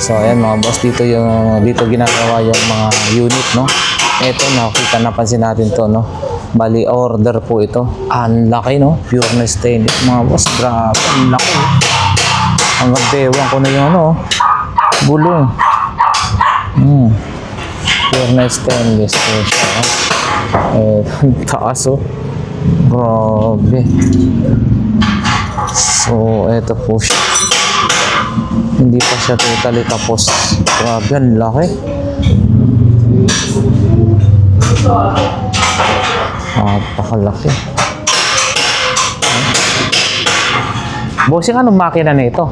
So ayan mga boss, dito ginagawa yung mga unit, no. Ito nakita, napansin natin to, no. Bali order po ito. Ang laki, no. Pure stainless mga boss. Grabe, ang laki. Hanggang bewang ko na yung ano, bulong. Pure stainless po siya. Ang taas, oh. Grabe. So ito po siya. Hindi pa siya totally tapos. Grabe, ang laki. Napakalaki. Bossing, anong makina na ito?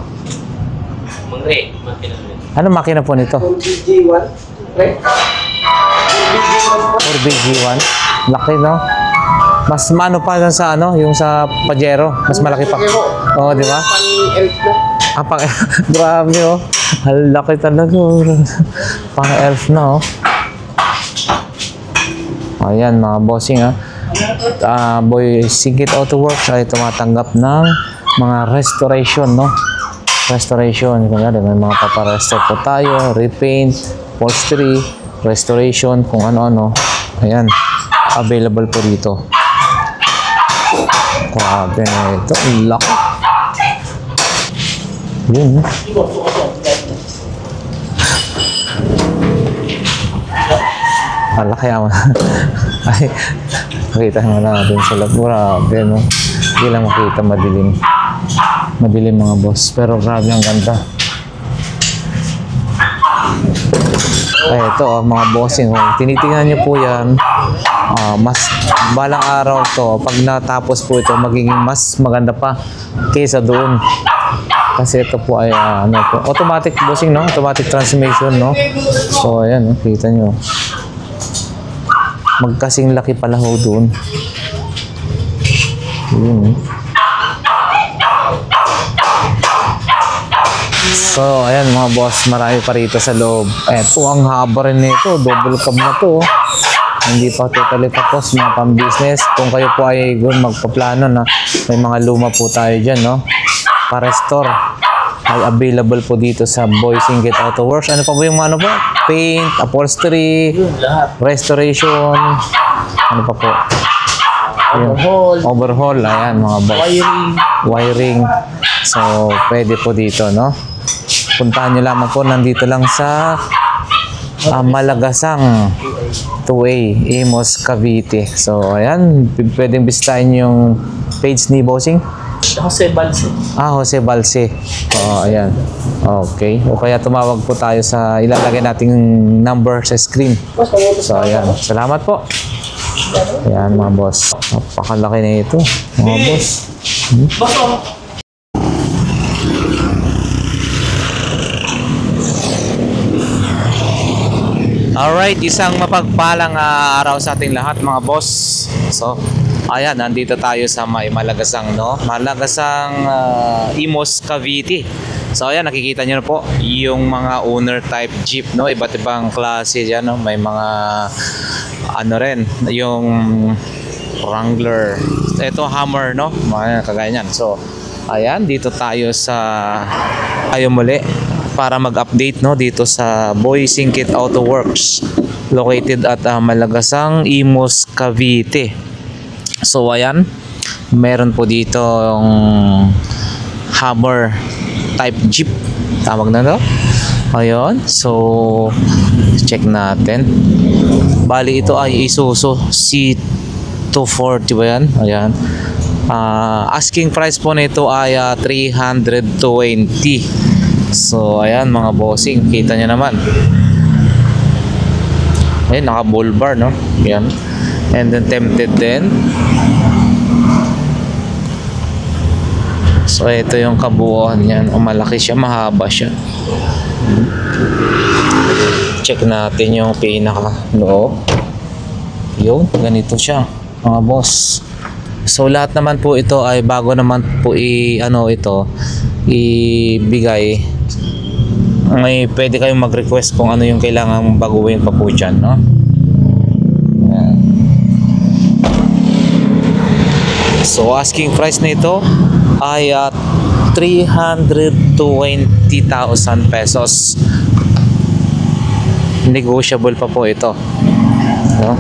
Anong makina po nito? 4BG1. Laki, no? Mas mano pa dun sa ano, yung sa Pajero. Mas malaki pa. Oo, di ba? Grabe, oh. Ang laki talaga. Pang elf na, oh. Ayan, mga bossing, ha. Boy Singkit Auto Works ay tumatanggap ng mga restoration, no? Restoration. May mga paparestore po tayo. Repaint, upholstery, restoration, kung ano-ano. Ayan. Available po dito. Grabe na ito. Ang laki. Yun, eh. Malaki naman. Ay, makita naman natin sa lab. Grabe, no? Hindi lang makita, madilim. Madilim mga boss. Pero grabe, ang ganda. Ay, ito, mga bossing. Tinitingnan nyo po yan. Mas balang araw to, pag natapos po ito, magiging mas maganda pa kaysa doon. Kasi ito po ay ano po, automatic bossing, no? Automatic transmission, no? So ayan, no? Kita nyo. Magkasing laki pala ho doon. Yun. So ayan mga boss, marami pa rito sa loob. Ito ang haba rin nito, double cab na to. Hindi pa totally tapos, mga pang-business. Kung kayo po ay magpaplano na may mga luma po tayo dyan, no? Pa-restore ay available po dito sa Boy Singkit Auto Works. Ano pa po yung ano po? Paint, upholstery, restoration, ano pa po? Overhaul, ayan mga boss. Wiring. So, pwede po dito, no? Puntahan nyo lamang po, nandito lang sa Malagasang 2A, Imus, Cavite. So, ayan, pwedeng bisitahin yung page ni Bossing. Jose Balse. Jose Balse. Ayan. Okay. O kaya tumawag po tayo sa, ilalagay nating number sa screen. So, ayan. Salamat po. Ayan, mga boss. Napakalaki na ito, mga boss. Alright, isang mapagpalang araw sa ating lahat, mga boss. So, ayan, nandito tayo sa may Malagasang, no? Malagasang Imus, Cavite. So, ayan, nakikita nyo na po yung mga owner type jeep, no? Iba't ibang klase dyan, no? May mga, ano rin, yung Wrangler. Ito, Hummer, no? Mga kagaya nyan. So, ayan, dito tayo muli para mag-update, no, dito sa Boy Singkit Auto Works, located at Malagasang Imus, Cavite. So ayan, meron po dito yung Hummer type jeep, tawag na to. Ayun, so check natin. Bali ito ay Isuzu C240 ba yan? Ayan. Asking price po nito ay 320. So ayan mga bossing, kita nyo naman. Ayun, naka bull bar, no? Yan. And then tempted din. So ito yung kabuuan yan. Malaki siya, mahaba siya. Check natin yung pinaka loob. Yun, ganito siya mga boss. So lahat naman po ito ay bago naman po ibigay. may pwede kayong mag-request kung ano yung kailangan baguhin pa po dyan, no? Ayan. So asking price nito ay 320,000 pesos. Negotiable pa po ito, no?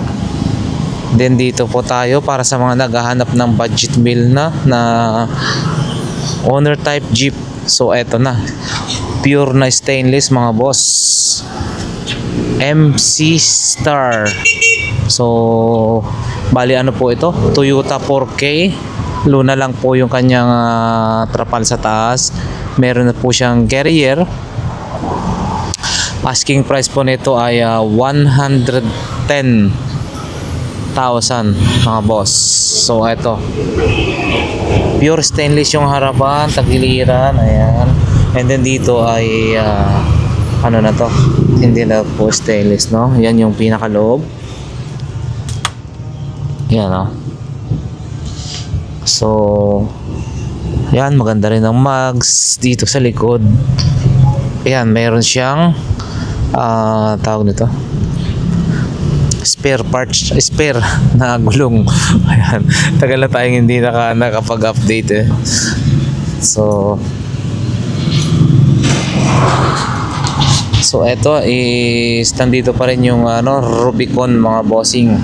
Then dito po tayo para sa mga naghahanap ng budget meal na owner type Jeep. So eto na, pure na stainless mga boss, MC Star. So bali ano po ito, Toyota 4K. Luna lang po yung kanyang trapal sa taas. Meron na po siyang carrier. Asking price po nito ay 110,000 mga boss. So ito, pure stainless yung harapan, tagiliran, ayan. And then dito ay ano na to, hindi na po stainless, no? Yan yung pinakaloob. Yan, no? So yan, maganda rin ang mags dito sa likod. Ayan, meron siyang tawag nito, spare na gulong. Ayan, tagal na tayong hindi nakapag-update eh. So eto is nandito pa rin yung Rubicon mga bossing.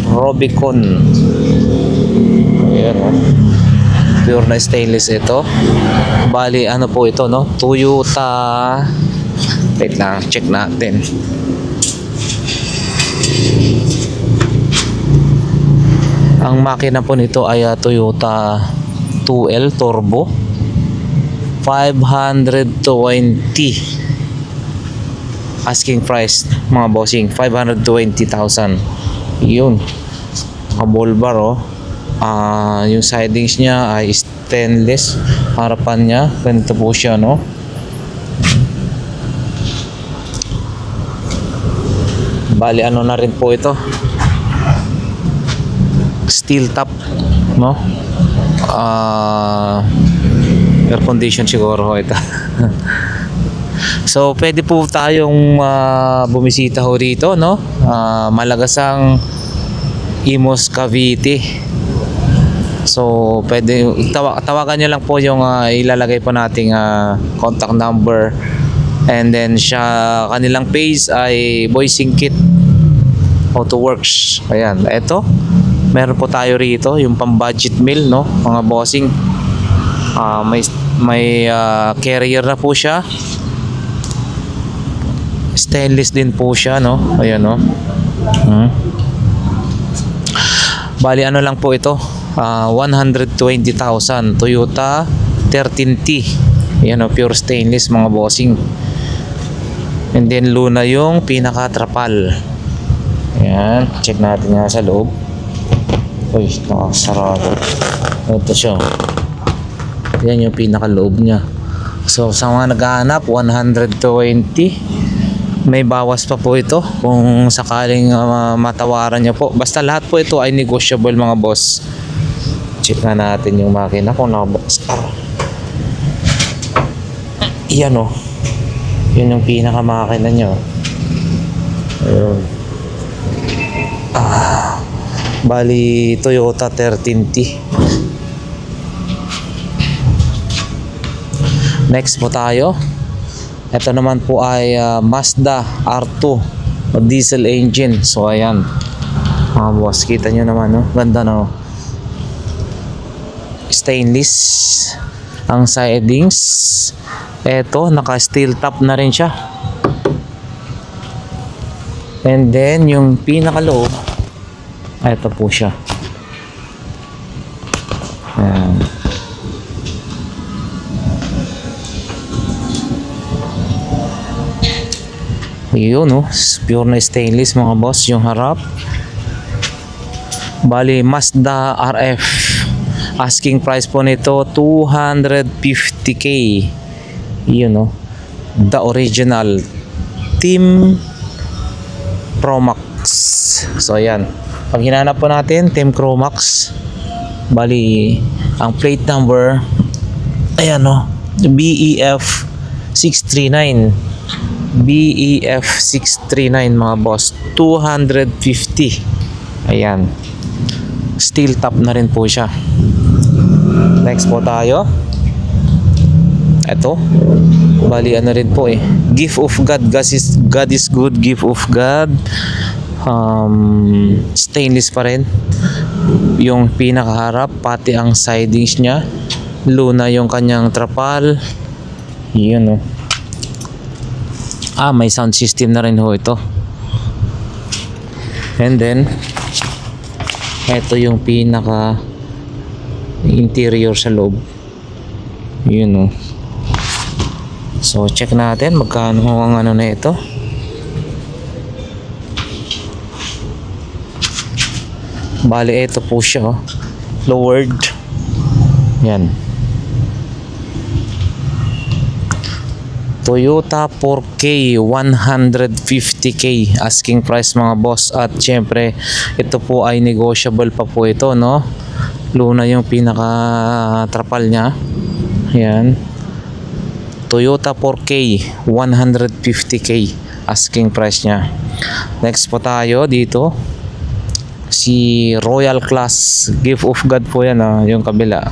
Rubicon. Ayan, pure na stainless ito. Bali ano po ito, no? Toyota, wait lang, check natin. Ang makina po nito ay Toyota 2L Turbo 520. Asking price mga bossing 520,000. Yun, ball bar, oh. Yung sidings niya ay stainless. Harapan niya ganito po siya, no? Bali ano na rin po ito, steel top, no? Air condition siguro ito. So pwede po tayong bumisita ho rito, no? Malagasang Imos, Cavite. So pwede tawagan nyo lang po yung ilalagay po nating contact number. And then kanilang page ay Boys Singkit Autoworks. Ayan, eto, meron po tayo rito yung pang budget meal, no, mga bossing. May carrier na po siya. Stainless din po siya, no? Ayan, no? Bali ano lang po ito, 120,000 Toyota 13T. Ayan, no? Pure stainless mga bossing. And then Luna yung pinaka-trapal. Ayan, check natin nga sa loob. Uy, nakasarado. Ito siya. Ayan yung pinaka-loob niya. So sa mga naghahanap, 120. May bawas pa po ito kung sakaling matawaran niyo po. Basta lahat po ito ay negotiable mga boss. Check na natin yung makina kung nakabox. Yan, oh. Yun yung pinaka-makina nyo. Ayun. Bali Toyota 13T. Next po tayo. Ito naman po ay Mazda R2 diesel engine. So ayan, mga boss, kita nyo naman, no? Ganda, no? Stainless ang sidings. Ito, naka steel top na rin siya. And then yung pinakaloob, ito po siya. Ayan. Yun, no? Pure na stainless mga boss yung harap. Bali Mazda RF, asking price po nito 250k. Yun, no? The original Team Promax. So ayan, pag hinanap po natin Team Promax, bali ang plate number, ayan, no? BEF 639. BEF 639 mga boss. 250. Ayan. Steel top na rin po siya. Next po tayo. Ito. Bali ano rin po eh. Gift of God. God is good. Gift of God. Stainless pa rin. Yung pinakaharap. Pati ang sidings niya. Luna yung kanyang trapal. Yun oh. May sound system na rin ho ito. And then ito yung pinaka interior sa loob. Yun oh. So check natin magkano ang ano na ito. Bali ito po siya oh. Lowered. Yan. Toyota 4K 150K asking price mga boss, at syempre ito po ay negotiable pa po ito no. Luna yung pinaka trapal niya. Yan. Toyota 4K 150K asking price niya. Next po tayo dito. Si Royal Class Gift of God po yan yung kabila.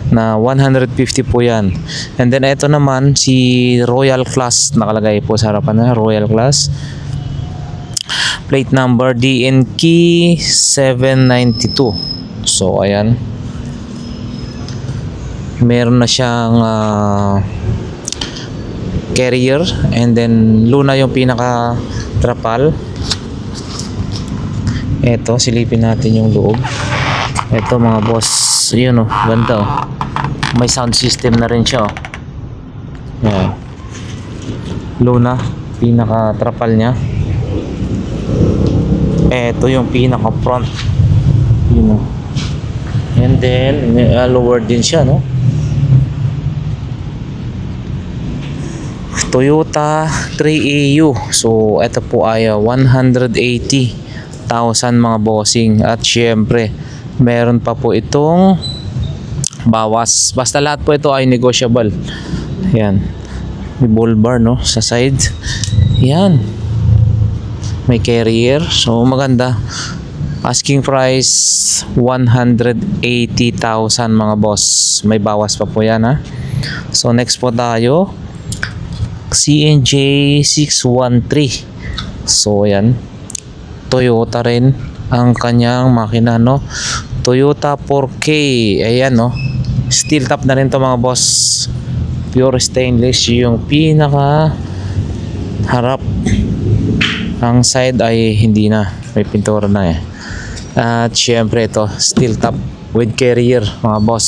Na 150 po yan. And then ito naman si Royal Class, nakalagay po sa harapan na Royal Class, plate number DNK 792. So ayan, meron na siyang carrier, and then luna yung pinaka trapal. Ito silipin natin yung loob. Ito mga boss, yun oh, ganda oh. May sound system na rin siya oh. Yan. Luna, pinaka trapal niya. Ito yung pinaka front. Yun oh. And then lower din siya no. Toyota 3AU. So ito po ay 180,000 mga bossing, at syempre meron pa po itong bawas. Basta lahat po ito ay negotiable. Yan. May bull bar no sa side. Yan. May carrier. So maganda. Asking price 180,000 mga boss. May bawas pa po yan ha. So next po tayo. CNJ 613. So yan. Toyota rin ang kanyang makina no. Toyota 4K. Ayan no. Steel top na rin to mga boss. Pure stainless yung pinaka harap. Ang side ay hindi na, may pintura na eh. At syempre ito steel top with carrier mga boss.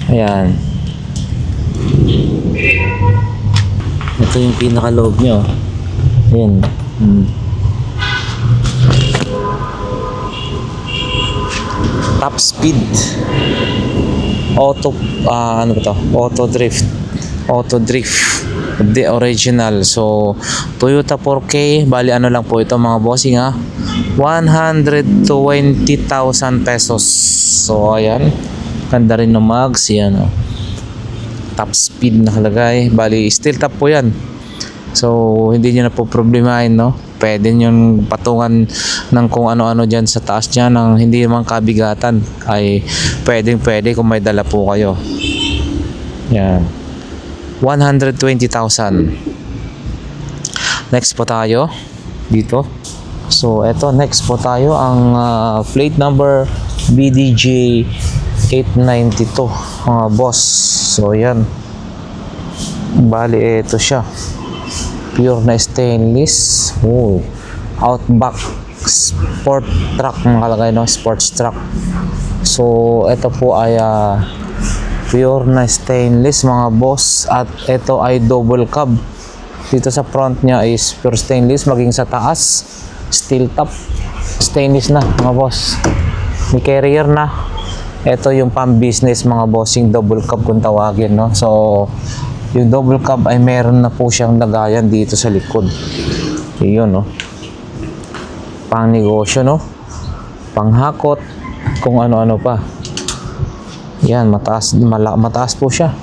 Ayan. Ito yung pinaka loob nyo. Ayan. Top speed, auto ano ba to? Auto drift the original. So Toyota 4K, bali ano lang po ito mga bossing 120,000 pesos. So ayan, ganda rin ng mags yan oh. Top speed nakalagay, bali steel top po yan. So hindi nyo na po problemahin no. Pwede nyo patungan ng kung ano-ano dyan sa taas dyan ng hindi naman kabigatan. Ay pwede kung may dala po kayo. Yan. 120,000. Next po tayo dito. So eto, next po tayo ang plate number BDJ 892 mga boss. So yan. Bali ito siya. Pure na stainless. Oh, Outback sport truck nakalagay no, sports truck. So ito po ay pure na stainless mga boss, at ito ay double cab. Dito sa front niya is pure stainless, maging sa taas steel top, stainless na mga boss. May carrier na. Ito yung pang business mga bossing, double cab kung tawagin no. So yung double cab ay meron na po siyang lagayan dito sa likod. Yun no. Pang negosyo no. Pang hakot, kung ano-ano pa. Yan, mataas po siya.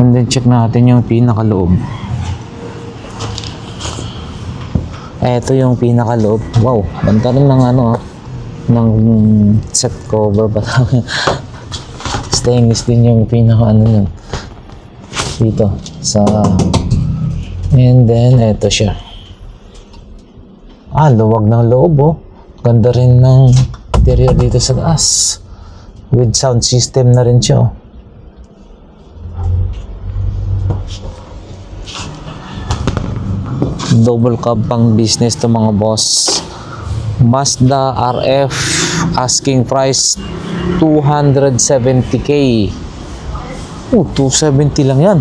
And then check natin yung pinakaloob. Ito yung pinakaloob. Wow, banta rin ng ano, ng set cover ba tawag. Stainless din yung pinaka ano yun. Dito sa, and then eto siya. Luwag ng loob oh. Ganda rin ng interior dito sa taas. With sound system na rin siya oh. Double cab pang business to mga boss. Mazda RF asking price 270k. 270 lang yan.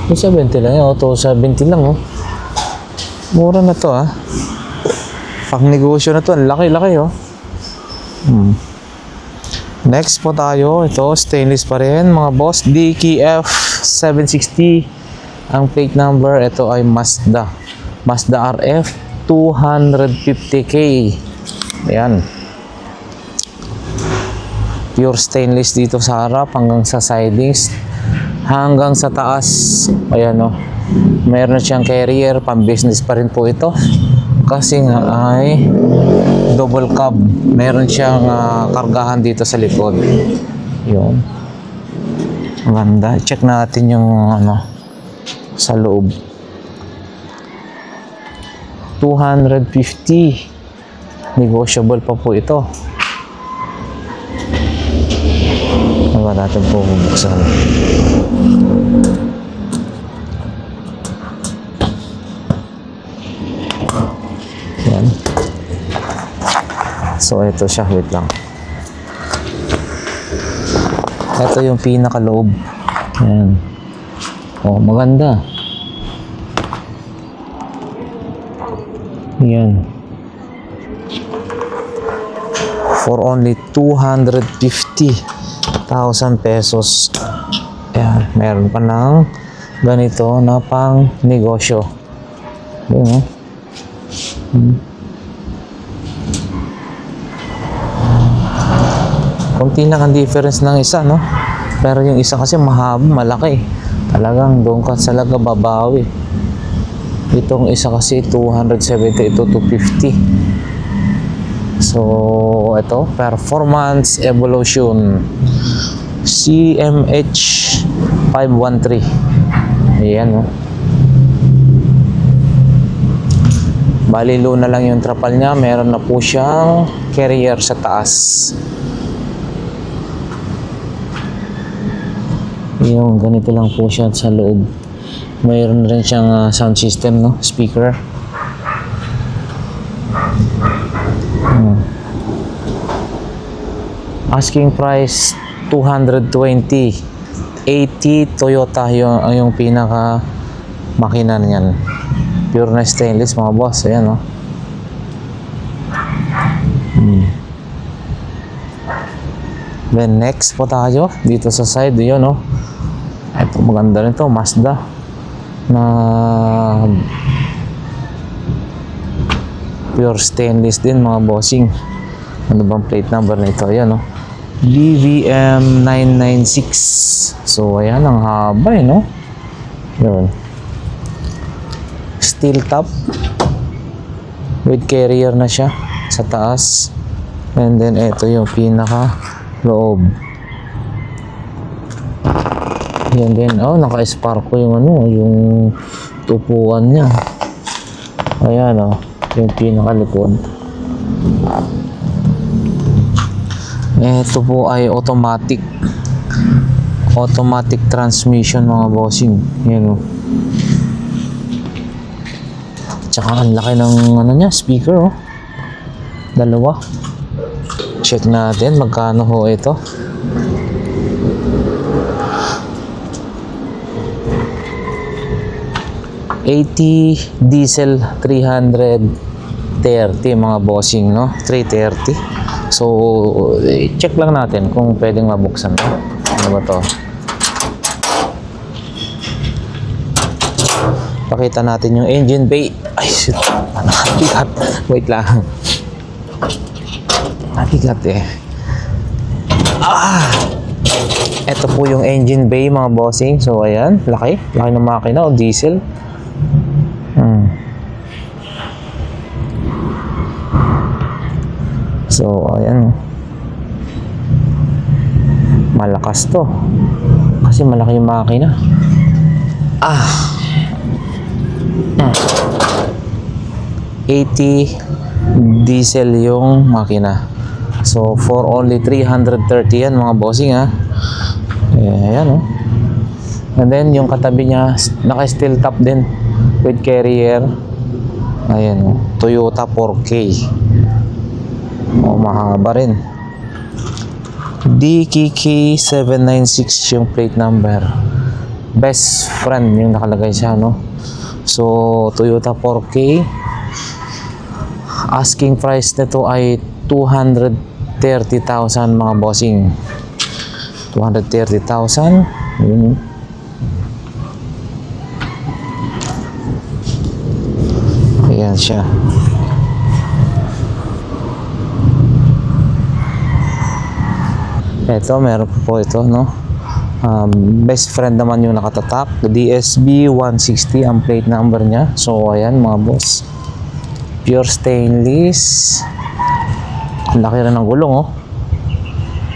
270 lang yan. 270 lang oh. Mura na to ah. Pang negosyo na to. Ang laki-laki oh. Next po tayo. Ito stainless pa rin mga boss. DKF 760 ang plate number. Ito ay Mazda RF 250k. Ayan. Pure stainless dito sa harap hanggang sa sidings hanggang sa taas. Ayan o. Meron siyang carrier. Pang business pa rin po ito. Kasi nga ay double cab. Meron siyang kargahan dito sa likod. Yun. Maganda. Check natin yung ano sa loob. 250. Negotiable pa po ito. Ano natin po bubuksan. Yan. So ito siya. Wait lang. Ito yung pinakaloob. Yan. Oh, maganda. Yan. For only 250,000 pesos. Ayan. Meron pa ng ganito na pang negosyo. Yan, konti lang ang difference ng isa, no? Pero yung isa kasi mahaba, malaki. Talagang doon ka talaga babawi. Itong isa kasi 270, ito 250. So, ito, Performance Evolution CMH 513. Ayan, no? Bali, low na lang yung trapal niya. Meron na po siyang carrier sa taas. Yung ganito lang po siya sa loob. Mayroon rin siyang sound system, no? Speaker. Asking price 220. 80 Toyota yung pinaka makina niyan. Pure na stainless mga boss. Ayan, no? Then next po tayo dito sa side. Yun, no? Ito maganda rin to, Mazda na pure stainless din mga bossing. Ano bang plate number na ito? Ayan, no? DVM 996. So ayan, ang haba eh, no? Yun. Steel top with carrier na siya sa taas. And then ito yung pinaka loob. Yan din. Oh, naka-sparko yung ano, yung tupuan niya. Ayan, oh, yung pinakalikod. Ito po ay automatic transmission mga bossing. Yan, oh. Tsaka ang laki ng ano niya, speaker, oh. Dalawa. Check natin magkano ho ito. $80 diesel 330 mga bossing, no? 330. So check lang natin kung pwedeng mabuksan, no? Ano ba to? Pakita natin yung engine bay. Ay shit, nabigat. Wait lang, nabigat eh. Ito po yung engine bay mga bossing. So ayan, laki ng makina o diesel. So ayan, malakas to kasi malaki yung makina. 80 diesel yung makina. So for only 330 yan mga bossing ha. Ayan And then yung katabi niya naka steel top din with carrier. Ayan Toyota 4K. Mahaba rin. DKK 796 yung plate number. Best friend yung nakalagay siya So Toyota 4K. Asking price nito ay 230,000 mga bossing. 230,000. Ayan siya. Ito, meron po ito, best friend naman yung nakatatak. DSB 160 ang plate number niya. So, ayan mga boss. Pure stainless. Ang laki rin ng gulong,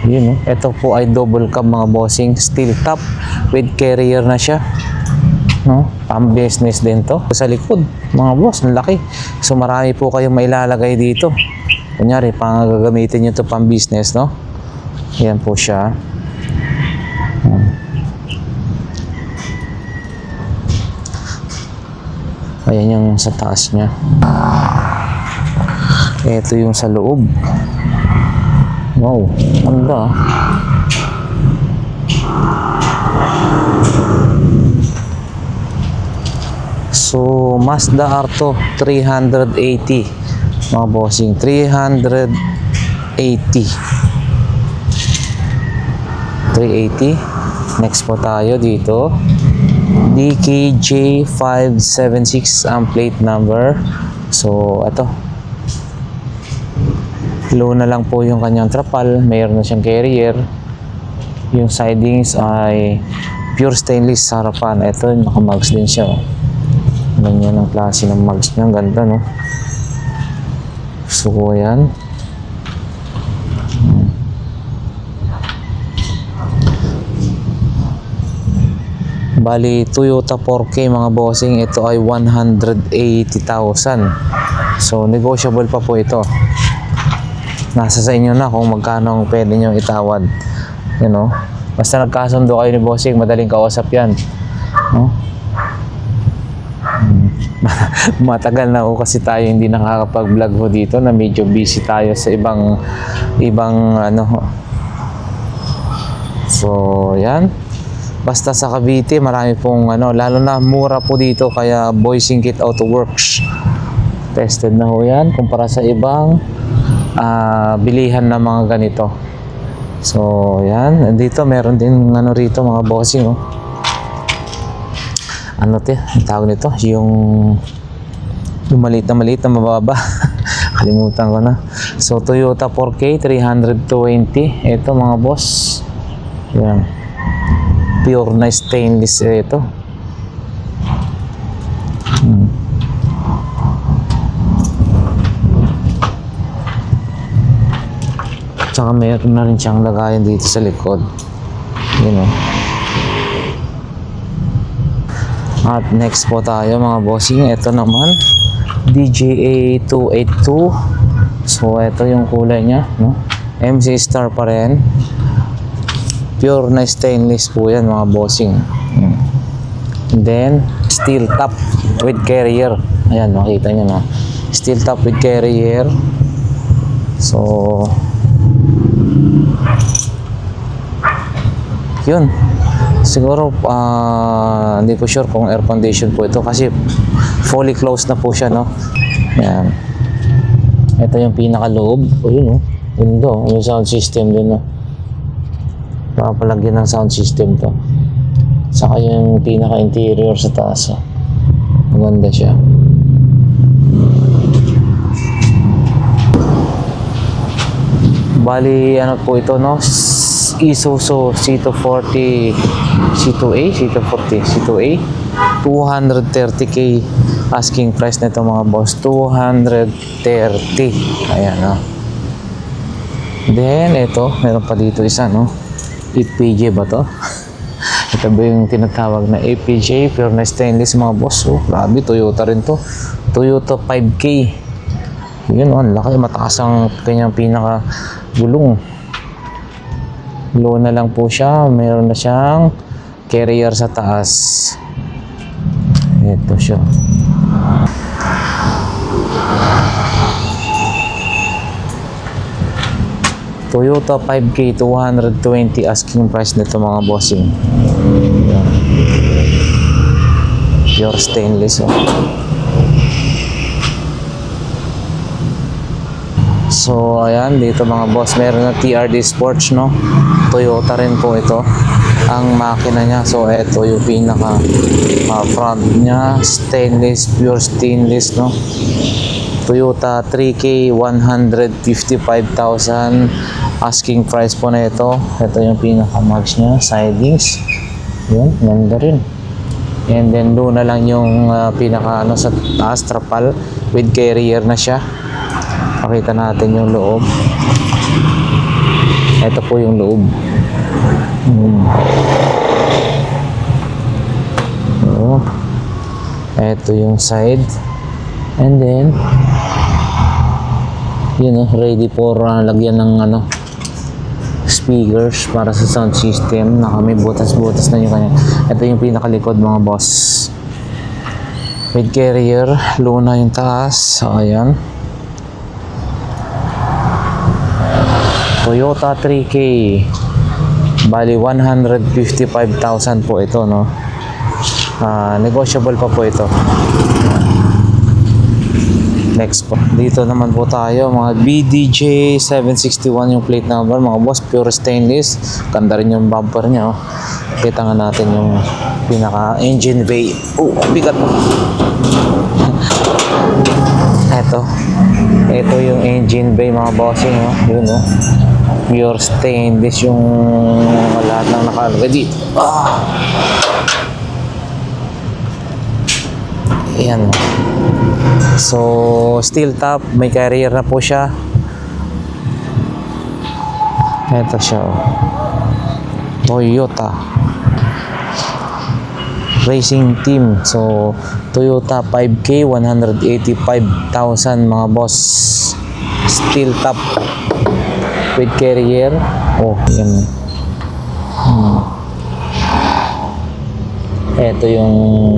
Yun, Ito po ay double cab mga bossing. Steel top with carrier na siya. Pang business din to. Sa likod, mga boss, ang laki. So, marami po kayong mailalagay dito. Kunyari, pang gagamitin nyo to pang business, Ayan po siya. Ayan yung sa taas niya. Ito yung sa loob. Wow, ganda. So, Mazda Arto 380. Mga bossing, 380. 380. Next po tayo dito. DKJ 576 ang plate number. So, ito. Low na lang po yung kanyang trapal. Mayroon na siyang carrier. Yung sidings ay pure stainless sa harapan. Ito, naka-mugs din siya. Ganyan ang klase ng mugs niya. Ang ganda, So, yan. Bali, Toyota 4K mga bossing, ito ay 180,000. So, negotiable pa po ito. Nasa sa inyo na kung magkano ang pwede nyo itawad. Basta nagkasundo kayo ni bossing, madaling kausap yan. Matagal na kasi tayo hindi nakakapag-vlog dito na medyo busy tayo sa ibang So, yan. Basta sa Cavite, marami pong lalo na mura po dito kaya Boyzing Kit Auto Works. Tested na ho yan kumpara sa ibang bilihan na mga ganito. So, yan. Dito meron din rito mga bossing. Ang tawag nito? Yung maliit na mababa. Kalimutan ko na. So, Toyota 4K 320. Ito mga boss. Yan. Pure na stainless ito. Tsaka meron na rin siyang lagayan dito sa likod. At next po tayo mga bossing. Ito naman DJA 282. So ito yung kulay niya, MC Star pa rin. Pure na stainless po yan mga bossing. And then steel top with carrier. Ayan, makita nyo steel top with carrier. So yun. Siguro hindi ko sure kung air condition po ito kasi fully closed na po siya, Ayan. Ito yung pinaka-loob. Yun, yung sound system din, Nakapalagyan ng sound system to. Saka yung pinaka-interior sa taas. Maganda siya. Bali, po ito, Isuzu C240, C2A, C240, C2A. 230k asking price nito mga boss. 230. Ayan, no. Then, ito, meron pa dito isa, no. APJ ba to? Ito ba yung tinatawag na APJ, pure na stainless mga boss. Oh, grabe, Toyota rin to. Toyota 5K. Yun, oh, laki, mataas ang kanyang pinaka gulong. Low na lang po siya. Meron na siyang carrier sa taas. Ito siya. Toyota 5K, 220 asking price nito mga bossing. Pure stainless, oh. So, ayan, dito mga boss, meron na TRD Sports, no? Toyota rin po ito ang makina niya. So, ito yung pinaka front niya, stainless, pure stainless, no? Toyota 3K, 155,000 asking price po na ito. Ito yung pinaka-marks niya, sidings. Yun, ganda rin. And then doon na lang yung pinaka ano sa taas, trapal with carrier na siya. Pakita natin yung loob. Ito po yung loob. So, ito yung side. And then yun, ready for lagyan ng ano, speakers para sa sound system. May butas-butas na yung kanya. Ito yung pinakalikod mga boss. With carrier, luna yung taas. So, ayan. Toyota 3K. Bali, 155,000 po ito, no? Negotiable pa po ito. Next po. Dito naman po tayo, mga BDJ 761 yung plate number, mga boss, pure stainless. Ganda rin yung bumper niya, oh. Kita nga natin yung pinaka engine bay. Oh, bigat mo. Ito yung engine bay mga bossing, oh. Yun, oh. Pure stainless yung lahat ng nakalagay dito. Ayan. So, steel top, may carrier na po siya. Ito siya, oh. Toyota Racing Team. So, Toyota 5K, 185,000 mga boss. Steel top with carrier. Oh, yan. Ito yung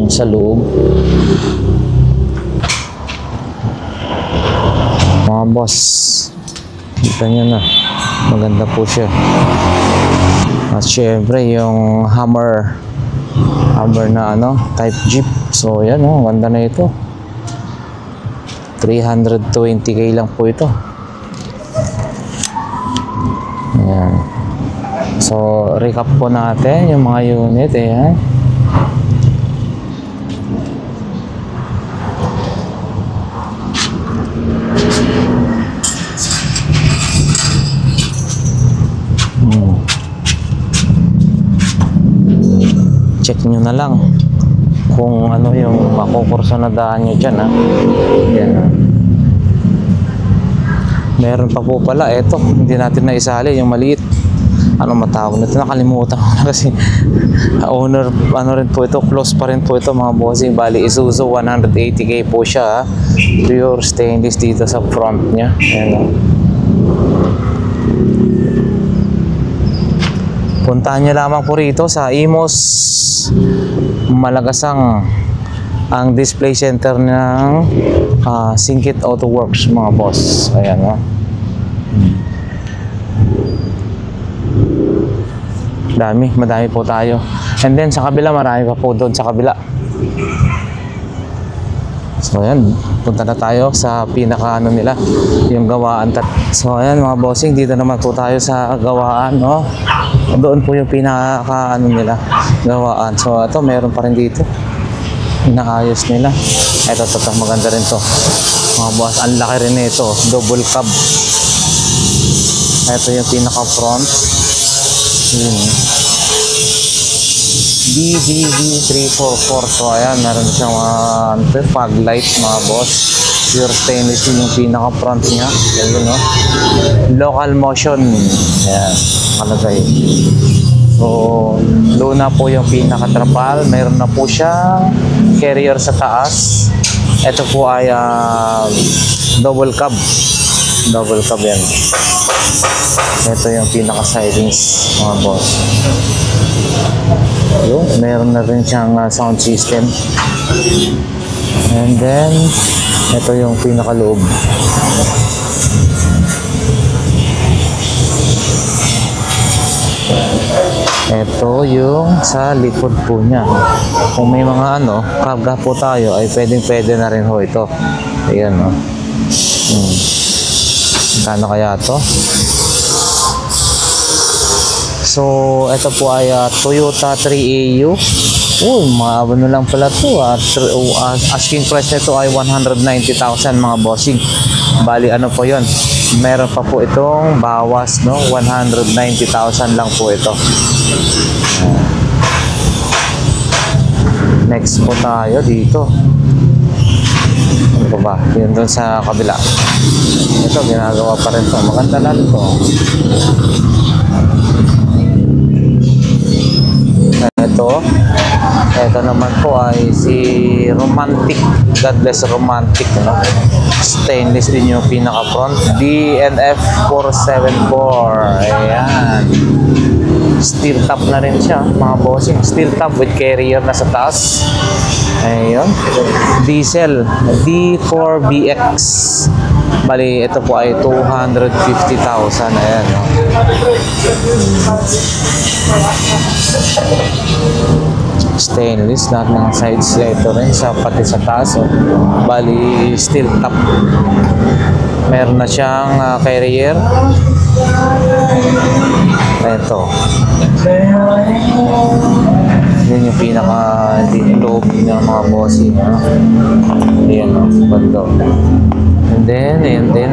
sa loob. Mga boss, kita nyo na, maganda po siya. At syempre yung Hummer na ano, type Jeep. So yan, oh, ganda na ito. 320k lang po ito. Ayan. So recap po natin yung mga unit. Ayan. Check nyo na lang kung ano yung makukurso na daan nyo dyan, ha. Yan, ha. Meron pa po pala, eto, hindi natin na isali yung maliit. Ano matawag nito, nakalimutan ko na kasi owner, ano rin po ito, close pa rin po ito mga bossing. Bali, Isuzu 180k po siya, ha. Pure stainless dito sa front nya. Yan, ha. Puntahan nyo lamang po rito sa Imos Malagasang, ang display center ng Singkit Auto Works mga boss. Ayan, o. Madami po tayo. And then sa kabila, marami pa po doon sa kabila. So ayan, punta na tayo sa pinaka ano nila, yung gawaan. So ayan mga bossing, dito naman po tayo sa gawaan, no? Doon po yung pinaka ano nila, gawaan. So ito, meron pa rin dito. Inaayos nila. Ito, maganda rin to. Mga boss, ang laki rin nito. Double cab. Ito yung pinaka front. Yun. BBB344. So ayan, meron siyang fog light mga boss. Pure stainless din yung pinaka front niya. Ayun, no? Local motion. Ayan, nakalagay. So, low na po yung pinaka trapal. Meron na po siyang carrier sa taas. Ito po ay double cab. Double cab yan. Ito yung pinaka sidings mga boss. Yung, meron na rin siyang sound system. And then ito yung pinaka loob. Ito yung sa likod po niya. Kung may mga karga po tayo ay pwede na rin ho ito. Ayan, no. Kano kaya to? So, ito po ay Toyota 3AU. Ano lang pala to. Asking price nito ay 190,000 mga bossing. Bali, ano po yon? Meron pa po itong bawas, no? 190,000 lang po ito. Next po tayo dito. Ano ba? Yun doon sa kabila. Ito, ginagawa pa rin to. Maganda lang to. Ito naman po ay si Romantic, Godless Romantic, no? Stainless din yung pinaka front. DNF 474. Ayan. Steel top na rin siya mga bossing. Steel top with carrier na sa taas. Ayun. Diesel D4BX. Bali, ito po ay 250,000. Ayan, no? Stainless, lahat ng sides ito rin pati sa taas. Bali, steel top. Meron na siyang carrier. Ito. Yun yung pinaka loob ng mga bossing. Ayan, no? Bando. And then,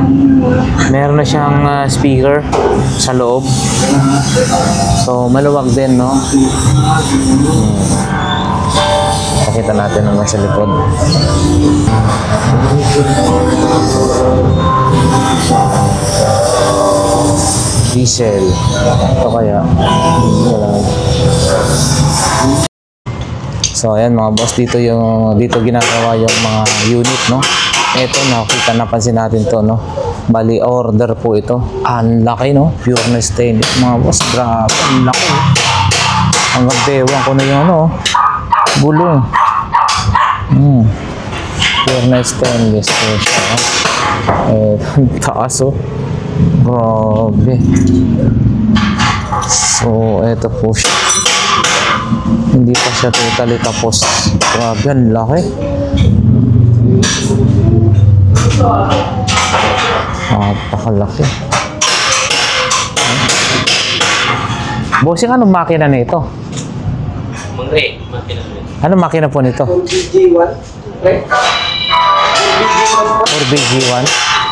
meron na siyang speaker sa loob. So, maluwag din, no? Pakita natin naman sa likod. Diesel. Ito kaya. So, ayan mga boss, dito ginagawa yung mga unit, no? Ito, nakita, napansin natin to, no? Bali, order po ito. Ang laki, no? Pure na stainless, mga boss. Grabe, ang laki. Hanggang bewang ko na yung, bulong. Pure na stainless po siya. Ang taas, grabe. So, ito po siya. Hindi pa siya totally tapos. Grabe, ang laki. Napakalaki. Bossing, anong makina na ito? Anong makina po nito? 4BG1.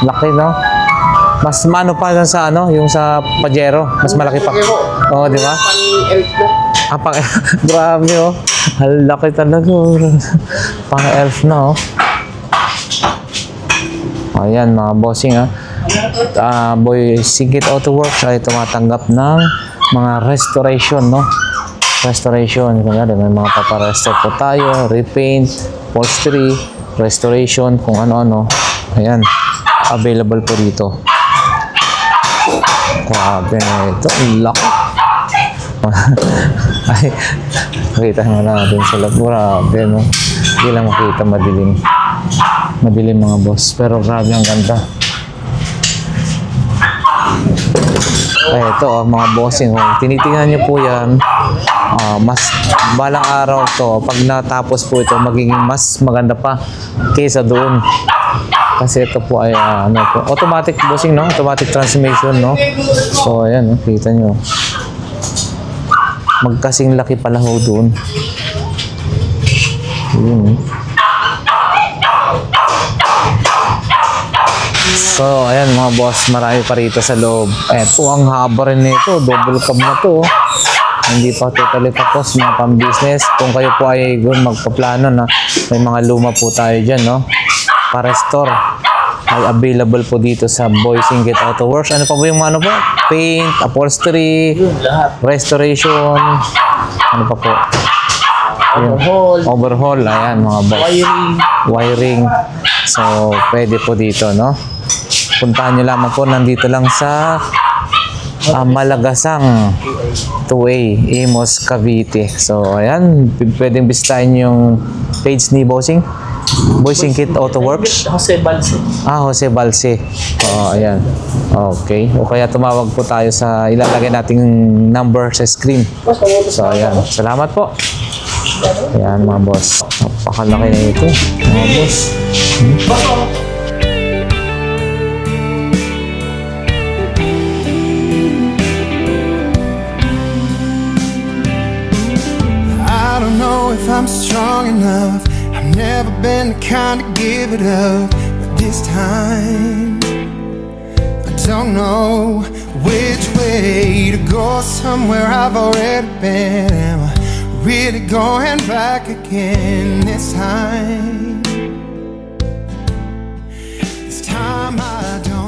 Laki, no? Mas mano pa dun sa yung sa Pajero. Mas malaki pa. Oo, di ba? Grabe, Ang laki talaga. Pang-elf na, Ayan, mga bossing, Boy Sigit Auto Works ay tumatanggap ng mga restoration, no? Restoration. Kunyari, may mga paparestore po tayo, repaint, upholstery, restoration, kung ano-ano. Ayan, available po dito. Grabe na ito. Laki. Ay, makita mo natin sila. Grabe, no? Hindi lang makita, madilim. Madilim mga boss. Pero grabe, ang ganda. Ay, ito, mga bossing. Tinitingnan nyo po yan. Mas balang araw to, pag natapos po ito, magiging mas maganda pa kaysa doon. Kasi ito po ay automatic bossing, no? Automatic transmission, no? So ayan, kita nyo. Magkasing laki pala ho doon. Yun. So ayan mga boss, marami pa rito sa loob. Eto, ang haba rin nito, double cab na to. Hindi pa totally tapos, mga pang-business. Kung kayo po ay magpaplano na may mga luma po tayo dyan, no? Pa-restore ay available po dito sa Boising Gate Auto Works. Ano pa po yung ano po? Paint, upholstery, restoration, ano pa po? Overhaul, ayan mga boss. Wiring. So, pwede po dito, no? Puntahan nyo lamang po, nandito lang sa Malagasang 2A, Imos, Cavite. So, ayan, pwedeng bisitahin yung page ni Boising Kit Auto Works. Jose Balse. Jose Balse. Ayan. Okay. O kaya tumawag po tayo sa ilalagay nating number sa screen. So, ayan. Salamat po. Ayan, mga boss. Napakalaki na ito. Mga boss. I don't know if I'm strong enough. I've never been the kind to give it up, but this time I don't know which way to go. Somewhere I've already been. Am I really going back again this time? This time I don't